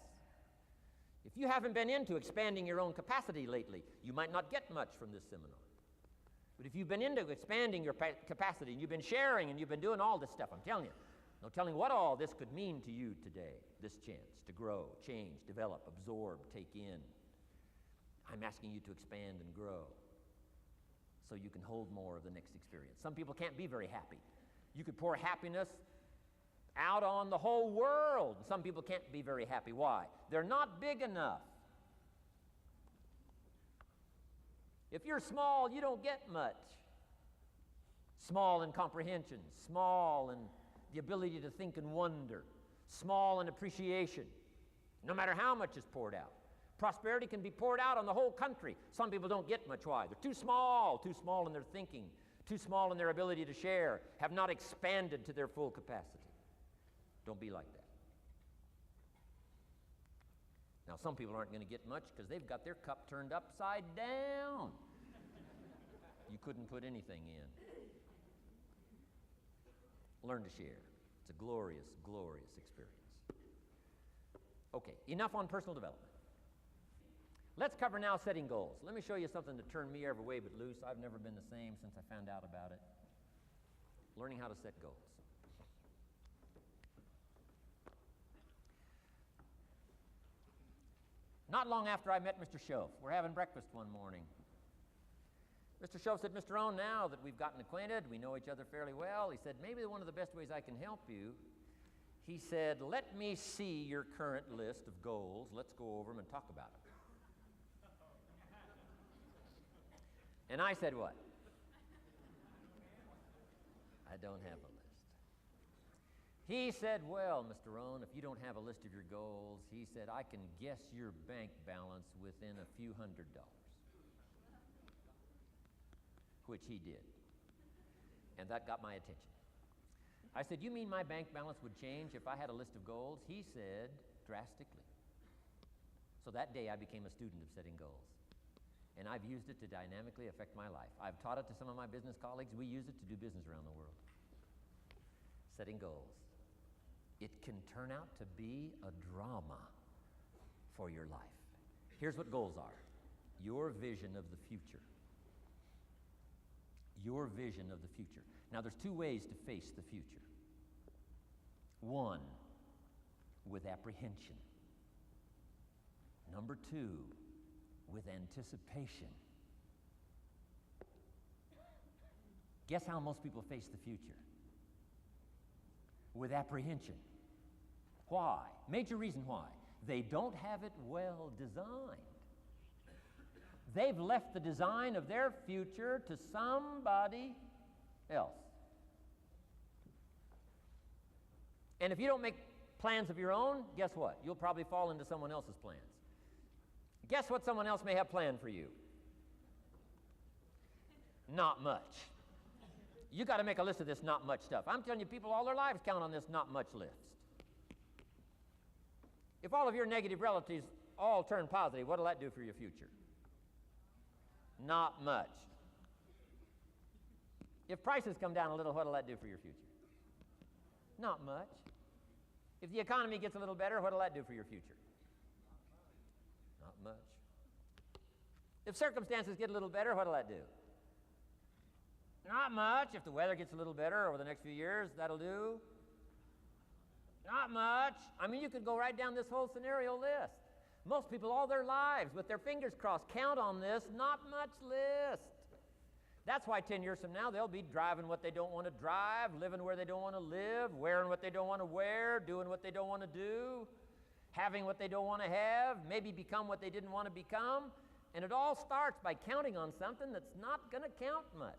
If you haven't been into expanding your own capacity lately, you might not get much from this seminar. But if you've been into expanding your capacity, and you've been sharing, and you've been doing all this stuff, I'm telling you, no telling what all this could mean to you today, this chance to grow, change, develop, absorb, take in. I'm asking you to expand and grow so you can hold more of the next experience. Some people can't be very happy. You could pour happiness out on the whole world. Some people can't be very happy. Why? They're not big enough. If you're small, you don't get much. Small in comprehension, small in the ability to think and wonder, small in appreciation, no matter how much is poured out. Prosperity can be poured out on the whole country. Some people don't get much. Why? They're too small in their thinking, too small in their ability to share, have not expanded to their full capacity. Don't be like that. Now, some people aren't going to get much because they've got their cup turned upside down. You couldn't put anything in. Learn to share. It's a glorious, glorious experience. Okay, enough on personal development. Let's cover now setting goals. Let me show you something that turned me every way but loose. I've never been the same since I found out about it. Learning how to set goals. Not long after I met Mr. Schoaf, we're having breakfast one morning. Mr. Schoaf said, Mr. Rohn, now that we've gotten acquainted, we know each other fairly well, he said, maybe one of the best ways I can help you, he said, let me see your current list of goals. Let's go over them and talk about them. And I said, what? I don't have a list. He said, well, Mr. Rohn, if you don't have a list of your goals, he said, I can guess your bank balance within a few $100s. Which he did. And that got my attention. I said, you mean my bank balance would change if I had a list of goals? He said, drastically. So that day I became a student of setting goals. And I've used it to dynamically affect my life. I've taught it to some of my business colleagues. We use it to do business around the world. Setting goals. It can turn out to be a drama for your life. Here's what goals are. Your vision of the future. Your vision of the future. Now, there's two ways to face the future. One, with apprehension. Number two, with anticipation. Guess how most people face the future? With apprehension. Why? Major reason why. They don't have it well designed. They've left the design of their future to somebody else. And if you don't make plans of your own, guess what? You'll probably fall into someone else's plans. Guess what someone else may have planned for you? Not much. You got to make a list of this not much stuff. I'm telling you, people all their lives count on this not much list. If all of your negative relatives all turn positive, what will that do for your future? Not much. If prices come down a little, what will that do for your future? Not much. If the economy gets a little better, what will that do for your future? Not much. If circumstances get a little better, what will that do? Not much. If the weather gets a little better over the next few years, that'll do. Not much. I mean, you could go right down this whole scenario list. Most people all their lives, with their fingers crossed, count on this not much list. That's why 10 years from now, they'll be driving what they don't want to drive, living where they don't want to live, wearing what they don't want to wear, doing what they don't want to do, having what they don't want to have, maybe become what they didn't want to become. And it all starts by counting on something that's not going to count much.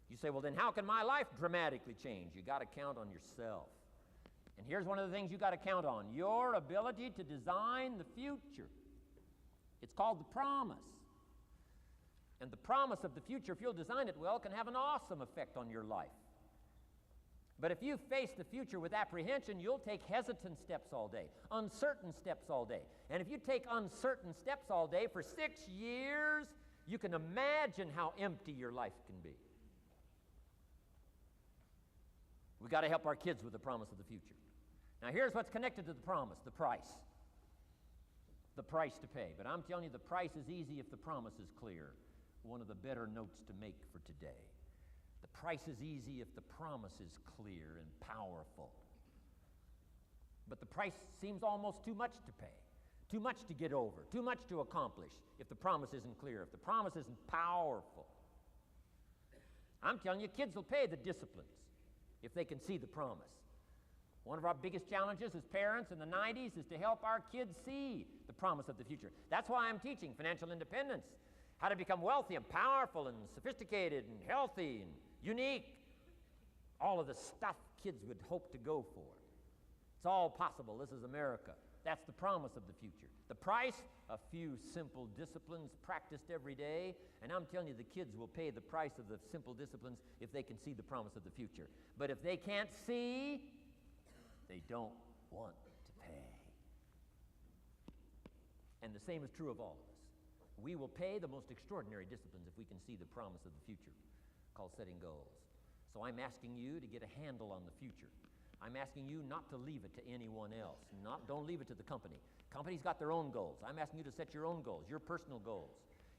You say, well, then how can my life dramatically change? You got to count on yourself. And here's one of the things you got to count on: your ability to design the future. It's called the promise. And the promise of the future, if you'll design it well, can have an awesome effect on your life. But if you face the future with apprehension, you'll take hesitant steps all day, uncertain steps all day. And if you take uncertain steps all day for 6 years, you can imagine how empty your life can be. We've got to help our kids with the promise of the future. Now here's what's connected to the promise: the price. The price to pay. But I'm telling you, the price is easy if the promise is clear. One of the better notes to make for today. The price is easy if the promise is clear and powerful. But the price seems almost too much to pay, too much to get over, too much to accomplish if the promise isn't clear, if the promise isn't powerful. I'm telling you, kids will pay the disciplines if they can see the promise. One of our biggest challenges as parents in the 90s is to help our kids see the promise of the future. That's why I'm teaching financial independence, how to become wealthy and powerful and sophisticated and healthy and unique. All of the stuff kids would hope to go for. It's all possible. This is America. That's the promise of the future. The price, a few simple disciplines practiced every day. And I'm telling you, the kids will pay the price of the simple disciplines if they can see the promise of the future. But if they can't see, they don't want to pay. And the same is true of all of us. We will pay the most extraordinary disciplines if we can see the promise of the future, called setting goals. So I'm asking you to get a handle on the future. I'm asking you not to leave it to anyone else. Don't leave it to the company. Companies got their own goals. I'm asking you to set your own goals, your personal goals.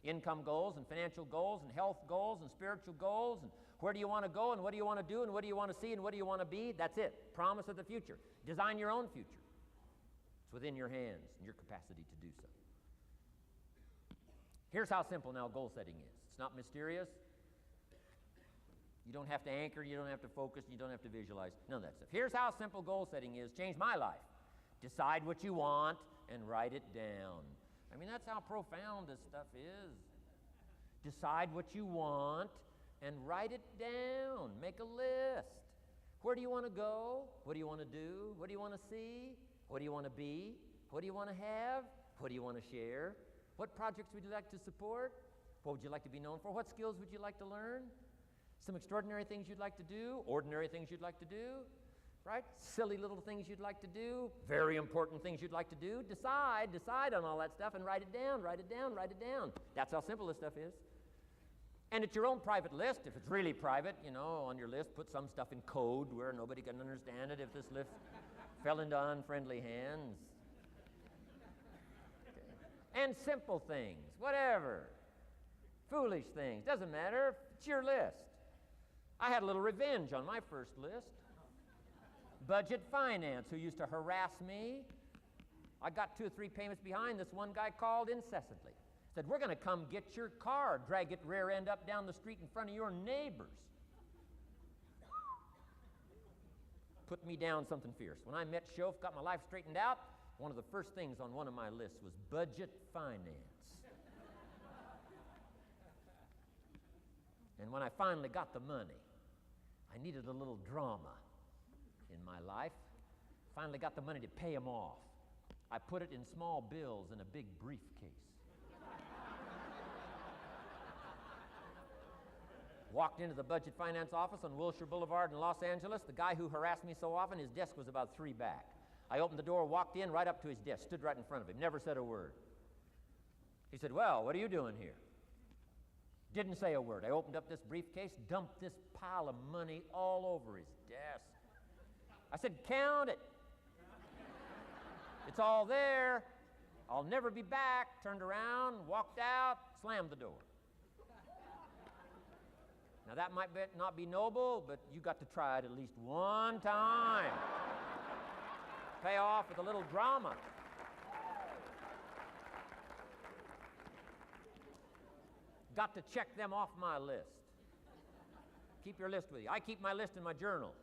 Income goals and financial goals and health goals and spiritual goals, and where do you want to go and what do you want to do and what do you want to see and what do you want to be. That's it. Promise of the future. Design your own future. It's within your hands and your capacity to do so. Here's how simple now goal setting is. It's not mysterious. You don't have to anchor, you don't have to focus, you don't have to visualize, none of that stuff. Here's how simple goal setting is. Changed my life. Decide what you want and write it down. I mean, that's how profound this stuff is. Decide what you want and write it down. Make a list. Where do you want to go? What do you want to do? What do you want to see? What do you want to be? What do you want to have? What do you want to share? What projects would you like to support? What would you like to be known for? What skills would you like to learn? Some extraordinary things you'd like to do, ordinary things you'd like to do, right? Silly little things you'd like to do, very important things you'd like to do. Decide on all that stuff and write it down, write it down, write it down. That's how simple this stuff is. And it's your own private list. If it's really private, you know, on your list, put some stuff in code where nobody can understand it if this list fell into unfriendly hands. And simple things, whatever. Foolish things, doesn't matter. It's your list. I had a little revenge on my first list. Budget finance, who used to harass me. I got 2 or 3 payments behind. This one guy called incessantly. Said, we're going to come get your car, drag it rear end up down the street in front of your neighbors. Put me down something fierce. When I met Shof, got my life straightened out, one of the first things on one of my lists was budget finance. And when I finally got the money, I needed a little drama in my life. Finally got the money to pay him off. I put it in small bills in a big briefcase. Walked into the budget finance office on Wilshire Boulevard in Los Angeles. The guy who harassed me so often, his desk was about 3 back. I opened the door, walked in, right up to his desk, stood right in front of him, never said a word. He said, well, what are you doing here? Didn't say a word. I opened up this briefcase, dumped this pile of money all over his desk. I said, count it. It's all there. I'll never be back. Turned around, walked out, slammed the door. Now that might not be noble, but you got to try it at least one time. Pay off with a little drama. got to check them off my list. Keep your list with you. I keep my list in my journal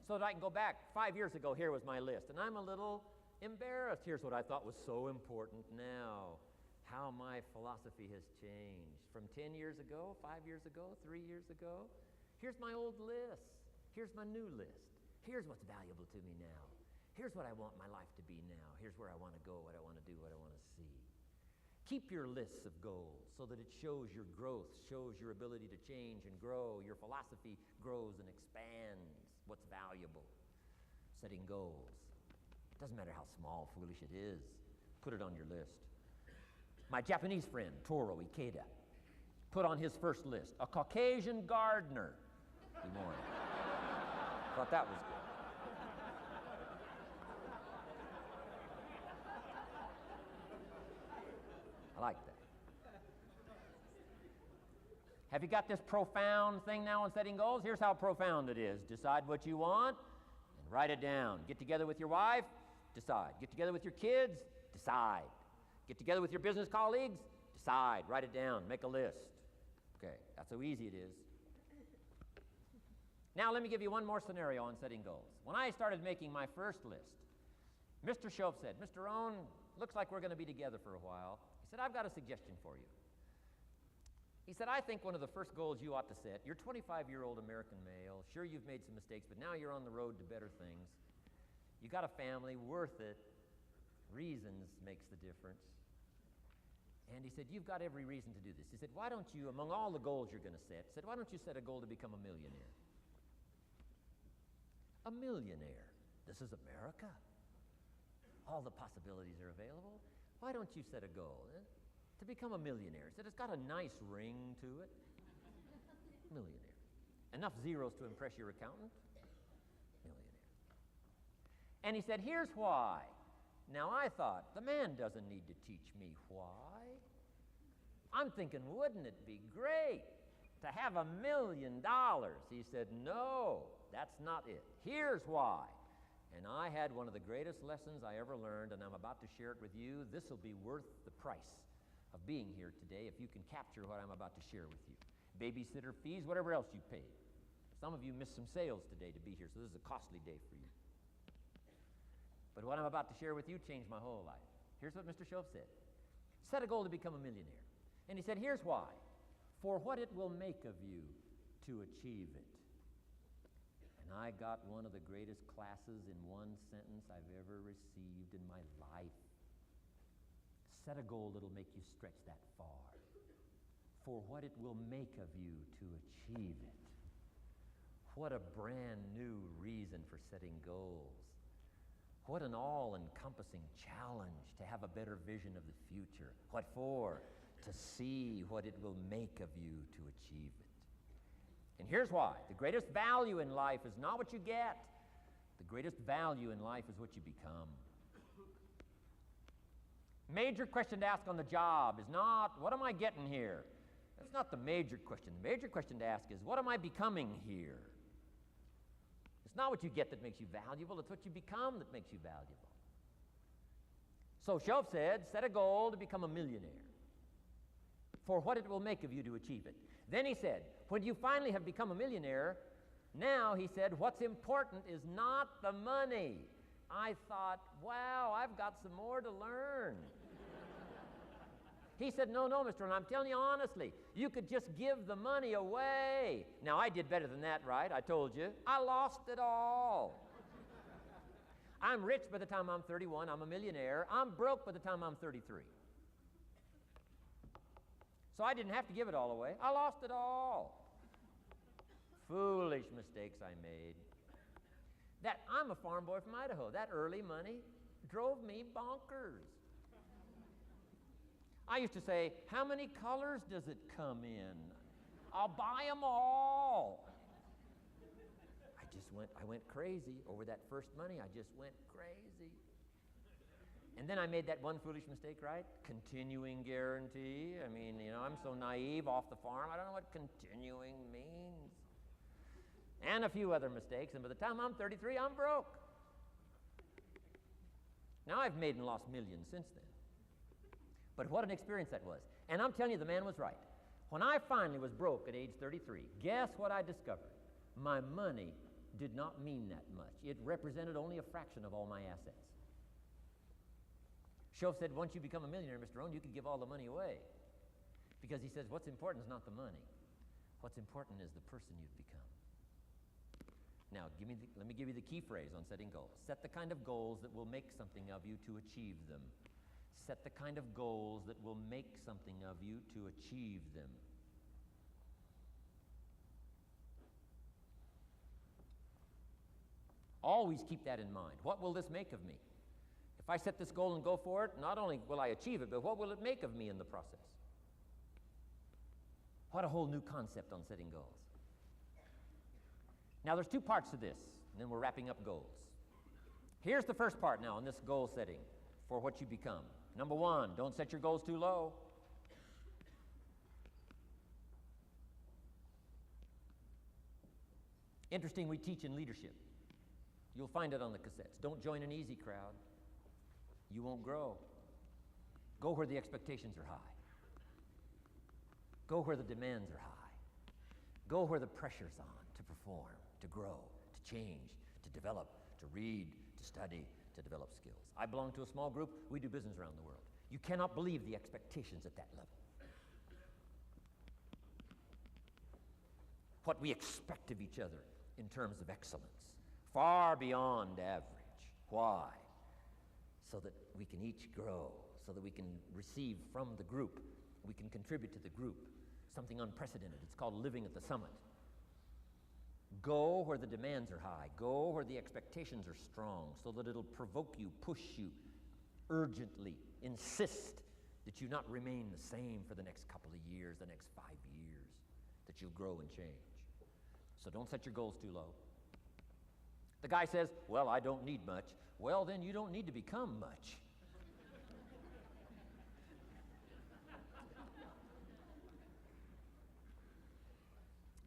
so that I can go back. 5 years ago, here was my list, and I'm a little embarrassed. Here's what I thought was so important now. How my philosophy has changed from 10 years ago, 5 years ago, 3 years ago. Here's my old list. Here's my new list. Here's what's valuable to me now. Here's what I want my life to be now. Here's where I want to go, what I want to do, what I want to see. Keep your lists of goals so that it shows your growth, shows your ability to change and grow. Your philosophy grows and expands what's valuable. Setting goals. Doesn't matter how small, foolish it is. Put it on your list. My Japanese friend, Toro Ikeda, put on his first list, a Caucasian gardener. He wanted. Thought that was good. I like that. Have you got this profound thing now on setting goals? Here's how profound it is. Decide what you want and write it down. Get together with your wife, decide. Get together with your kids, decide. Get together with your business colleagues, decide. Write it down. Make a list. Okay, that's how easy it is. Now let me give you one more scenario on setting goals. When I started making my first list, Mr. Shope said, Mr. Rohn, looks like we're going to be together for a while. He said, I've got a suggestion for you. He said, I think one of the first goals you ought to set, you're a 25-year-old American male. Sure, you've made some mistakes, but now you're on the road to better things. You got a family, worth it. Reasons makes the difference. And he said, you've got every reason to do this. He said, why don't you, among all the goals you're going to set, why don't you set a goal to become a millionaire? A millionaire. This is America. All the possibilities are available. Why don't you set a goal to become a millionaire? He said, it's got a nice ring to it. Millionaire. Enough zeros to impress your accountant? Millionaire. And he said, here's why. Now I thought, the man doesn't need to teach me why. I'm thinking, wouldn't it be great to have $1 million? He said, no, that's not it. Here's why. And I had one of the greatest lessons I ever learned, and I'm about to share it with you. This will be worth the price of being here today if you can capture what I'm about to share with you. Babysitter fees, whatever else you paid. Some of you missed some sales today to be here, so this is a costly day for you. But what I'm about to share with you changed my whole life. Here's what Mr. Shope said. Set a goal to become a millionaire. And he said, here's why. For what it will make of you to achieve it. And I got one of the greatest classes in one sentence I've ever received in my life. Set a goal that'll make you stretch that far. For what it will make of you to achieve it. What a brand new reason for setting goals. What an all-encompassing challenge to have a better vision of the future. What for? To see what it will make of you to achieve it. And here's why. The greatest value in life is not what you get. The greatest value in life is what you become. Major question to ask on the job is not, what am I getting here? That's not the major question. The major question to ask is, what am I becoming here? It's not what you get that makes you valuable, it's what you become that makes you valuable. So Shope said, set a goal to become a millionaire. For what it will make of you to achieve it. Then he said, when you finally have become a millionaire, now, he said, what's important is not the money. I thought, wow, I've got some more to learn. He said, no, Mr. Rohn, I'm telling you honestly, you could just give the money away. Now, I did better than that, right? I told you. I lost it all. I'm rich by the time I'm 31. I'm a millionaire. I'm broke by the time I'm 33. So I didn't have to give it all away. I lost it all. Foolish mistakes I made. I'm a farm boy from Idaho. That early money drove me bonkers. I used to say, how many colors does it come in? I'll buy them all. I went crazy over that first money. I just went crazy. And then I made that one foolish mistake, right? Continuing guarantee. I mean, I'm so naive off the farm. I don't know what continuing means. And a few other mistakes. And by the time I'm 33, I'm broke. Now I've made and lost millions since then. But what an experience that was. And I'm telling you, the man was right. When I finally was broke at age 33, guess what I discovered? My money did not mean that much. It represented only a fraction of all my assets. Shoaff said, once you become a millionaire, Mr. Rohn, you can give all the money away. Because he says, what's important is not the money. What's important is the person you've become. Now, let me give you the key phrase on setting goals. Set the kind of goals that will make something of you to achieve them. Set the kind of goals that will make something of you to achieve them. Always keep that in mind. What will this make of me? If I set this goal and go for it, not only will I achieve it, but what will it make of me in the process? What a whole new concept on setting goals. Now, there's two parts to this, and then we're wrapping up goals. Here's the first part now on this goal setting for what you become. Number one, don't set your goals too low. Interesting, we teach in leadership. You'll find it on the cassettes. Don't join an easy crowd. You won't grow. Go where the expectations are high. Go where the demands are high. Go where the pressure's on to perform, to grow, to change, to develop, to read, to study, to develop skills. I belong to a small group. We do business around the world. You cannot believe the expectations at that level. What we expect of each other in terms of excellence, far beyond average. Why? So that we can each grow, so that we can receive from the group, we can contribute to the group, something unprecedented. It's called living at the summit. Go where the demands are high. Go where the expectations are strong, so that it'll provoke you, push you, urgently insist that you not remain the same for the next couple of years, the next 5 years, that you'll grow and change. So don't set your goals too low. The guy says, well, I don't need much. Well, then you don't need to become much.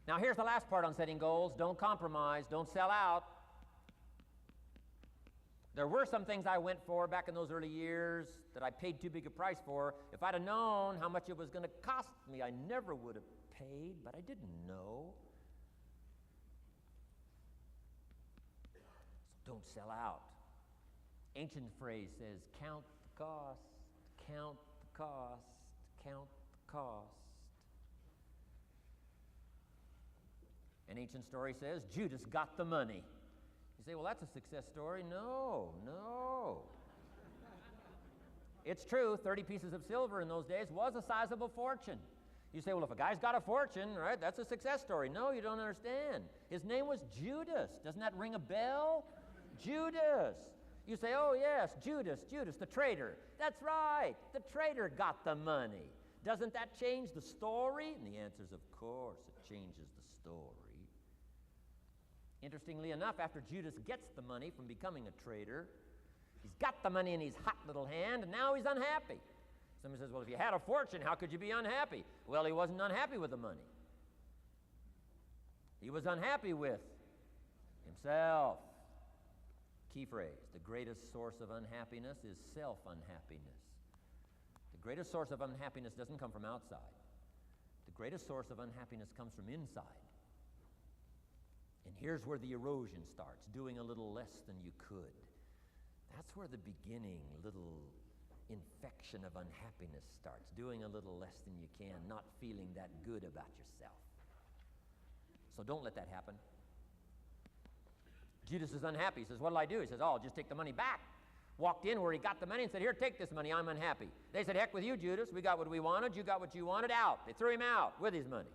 Now, here's the last part on setting goals. Don't compromise. Don't sell out. There were some things I went for back in those early years that I paid too big a price for. If I'd have known how much it was going to cost me, I never would have paid, but I didn't know. So don't sell out. Ancient phrase says, count the cost, count the cost, count the cost. An ancient story says, Judas got the money. You say, well, that's a success story. No. It's true, 30 pieces of silver in those days was a sizable fortune. You say, well, if a guy's got a fortune, right, that's a success story. No, you don't understand. His name was Judas. Doesn't that ring a bell? Judas. You say, oh, yes, Judas, the traitor. That's right, the traitor got the money. Doesn't that change the story? And the answer is, of course, it changes the story. Interestingly enough, after Judas gets the money from becoming a traitor, he's got the money in his hot little hand, and now he's unhappy. Somebody says, well, if you had a fortune, how could you be unhappy? Well, he wasn't unhappy with the money. He was unhappy with himself. Key phrase, the greatest source of unhappiness is self-unhappiness. The greatest source of unhappiness doesn't come from outside. The greatest source of unhappiness comes from inside. And here's where the erosion starts, doing a little less than you could. That's where the beginning little infection of unhappiness starts, doing a little less than you can, not feeling that good about yourself. So don't let that happen. Judas is unhappy. He says, what'll I do? He says, oh, I'll just take the money back. Walked in where he got the money and said, here, take this money, I'm unhappy. They said, heck with you, Judas. We got what we wanted. You got what you wanted. Out. They threw him out with his money.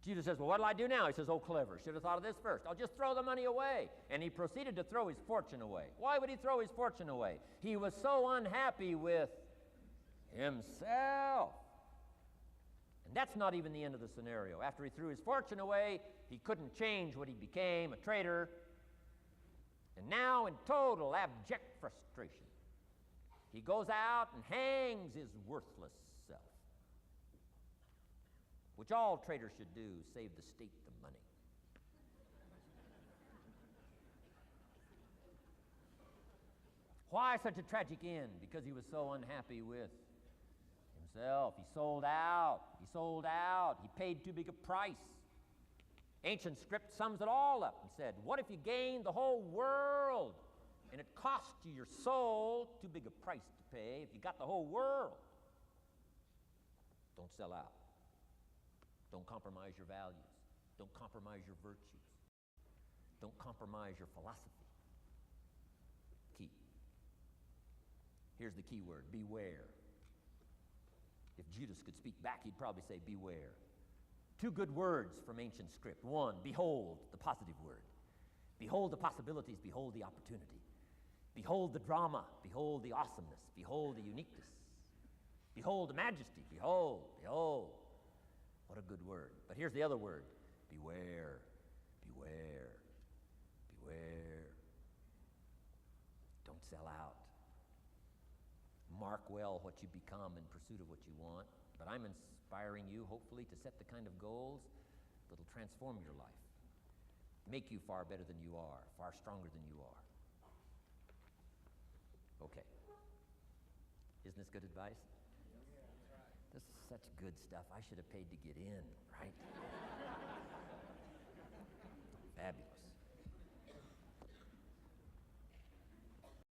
Judas says, well, what'll I do now? He says, oh, clever. Should have thought of this first. I'll just throw the money away. And he proceeded to throw his fortune away. Why would he throw his fortune away? He was so unhappy with himself. And that's not even the end of the scenario. After he threw his fortune away, he couldn't change what he became, a traitor. And now, in total abject frustration, he goes out and hangs his worthless self, which all traitors should do, save the state the money. Why such a tragic end? Because he was so unhappy with himself. He sold out. He sold out. He paid too big a price. Ancient script sums it all up and said, what if you gained the whole world and it cost you your soul? Too big a price to pay if you got the whole world. Don't sell out. Don't compromise your values. Don't compromise your virtues. Don't compromise your philosophy. Key. Here's the key word, beware. If Judas could speak back, he'd probably say beware. Two good words from ancient script. One, behold, the positive word. Behold the possibilities, behold the opportunity. Behold the drama, behold the awesomeness, behold the uniqueness. Behold the majesty, behold, behold. What a good word. But here's the other word, beware, beware, beware. Don't sell out. Mark well what you become in pursuit of what you want. But I'm inspiring you, hopefully, to set the kind of goals that'll transform your life, make you far better than you are, far stronger than you are. Okay. Isn't this good advice? This is such good stuff. I should have paid to get in, right?